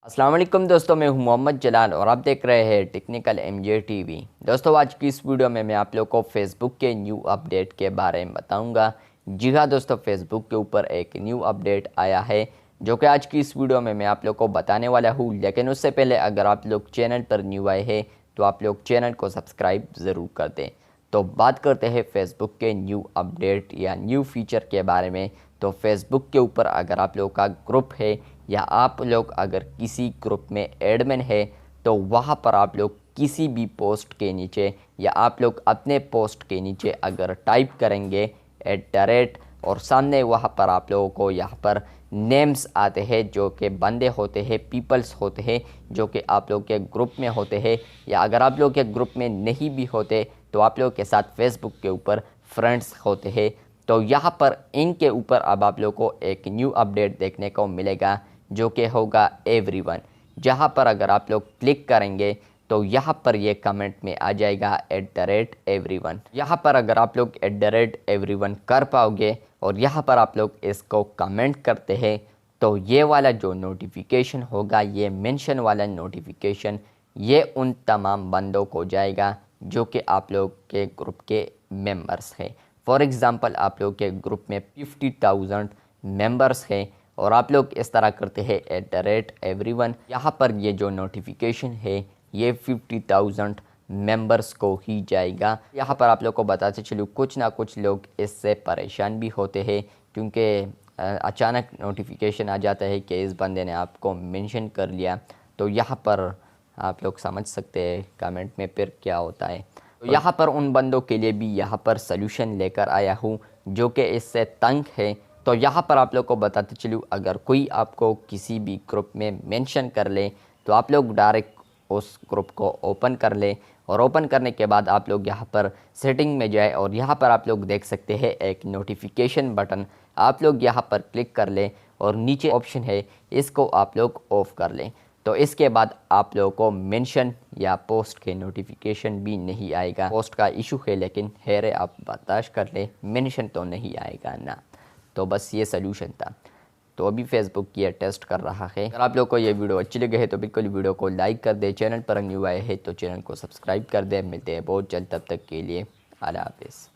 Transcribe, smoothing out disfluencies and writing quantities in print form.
अस्सलाम वालेकुम दोस्तों, मैं हूं मोहम्मद जलाल और आप देख रहे हैं टेक्निकल एमजे टीवी। दोस्तों, आज की इस वीडियो में मैं आप लोग को फेसबुक के न्यू अपडेट के बारे में बताऊंगा। जी हाँ दोस्तों, फेसबुक के ऊपर एक न्यू अपडेट आया है जो कि आज की इस वीडियो में मैं आप लोग को बताने वाला हूं। लेकिन उससे पहले अगर आप लोग चैनल पर न्यू आए हैं तो आप लोग चैनल को सब्सक्राइब ज़रूर कर दें। तो बात करते हैं फेसबुक के न्यू अपडेट या न्यू फीचर के बारे में। तो फेसबुक के ऊपर अगर आप लोग का ग्रुप है या आप लोग अगर किसी ग्रुप में एडमिन है तो वहाँ पर आप लोग किसी भी पोस्ट के नीचे या आप लोग अपने पोस्ट के नीचे अगर टाइप करेंगे @ और सामने वहाँ पर आप लोगों को यहाँ पर नेम्स आते हैं जो कि बंदे होते हैं, पीपल्स होते हैं जो कि आप लोग के ग्रुप में होते हैं, या अगर आप लोग के ग्रुप में नहीं भी होते तो आप लोग के साथ फेसबुक के ऊपर फ्रेंड्स होते हैं। तो यहाँ पर इनके ऊपर अब आप लोग को एक न्यू अपडेट देखने को मिलेगा जो कि होगा एवरीवन। जहाँ पर अगर आप लोग क्लिक करेंगे तो यहाँ पर ये कमेंट में आ जाएगा @everyone। यहाँ पर अगर आप लोग @everyone कर पाओगे और यहाँ पर आप लोग इसको कमेंट करते हैं तो ये वाला जो नोटिफिकेशन होगा, ये मेंशन वाला नोटिफिकेशन, ये उन तमाम बंदों को जाएगा जो कि आप लोग के ग्रुप के मेंबर्स हैं। फॉर एग्ज़ाम्पल, आप लोग के ग्रुप में 50,000 मेंबर्स हैं और आप लोग इस तरह करते हैं @everyone। यहाँ पर ये जो नोटिफिकेशन है ये 50,000 मेंबर्स को ही जाएगा। यहाँ पर आप लोग को बताते चलूँ, कुछ ना कुछ लोग इससे परेशान भी होते हैं क्योंकि अचानक नोटिफिकेशन आ जाता है कि इस बंदे ने आपको मेंशन कर लिया। तो यहाँ पर आप लोग समझ सकते हैं कमेंट में फिर क्या होता है। तो यहाँ पर उन बंदों के लिए भी यहाँ पर सलूशन लेकर आया हूँ जो कि इससे तंग है। तो यहाँ पर आप लोग को बताते चलूँ, अगर कोई आपको किसी भी ग्रुप में मेंशन कर ले तो आप लोग डायरेक्ट उस ग्रुप को ओपन कर ले और ओपन करने के बाद आप लोग यहाँ पर सेटिंग में जाए और यहाँ पर आप लोग देख सकते हैं एक नोटिफिकेशन बटन, आप लोग यहाँ पर क्लिक कर लें और नीचे ऑप्शन है, इसको आप लोग ऑफ कर लें। तो इसके बाद आप लोगों को मेंशन या पोस्ट के नोटिफिकेशन भी नहीं आएगा। पोस्ट का इशू है लेकिन है, आप बर्दाश्त कर लें, मेंशन तो नहीं आएगा ना। तो बस ये सलूशन था। तो अभी फेसबुक ये टेस्ट कर रहा है। अगर आप लोग को ये वीडियो अच्छी लगे है तो बिल्कुल वीडियो को लाइक कर दे। चैनल पर न्यू आए हैं तो चैनल को सब्सक्राइब कर दे। मिलते हैं बहुत जल्द, तब तक के लिए अल्लाह हाफिज़।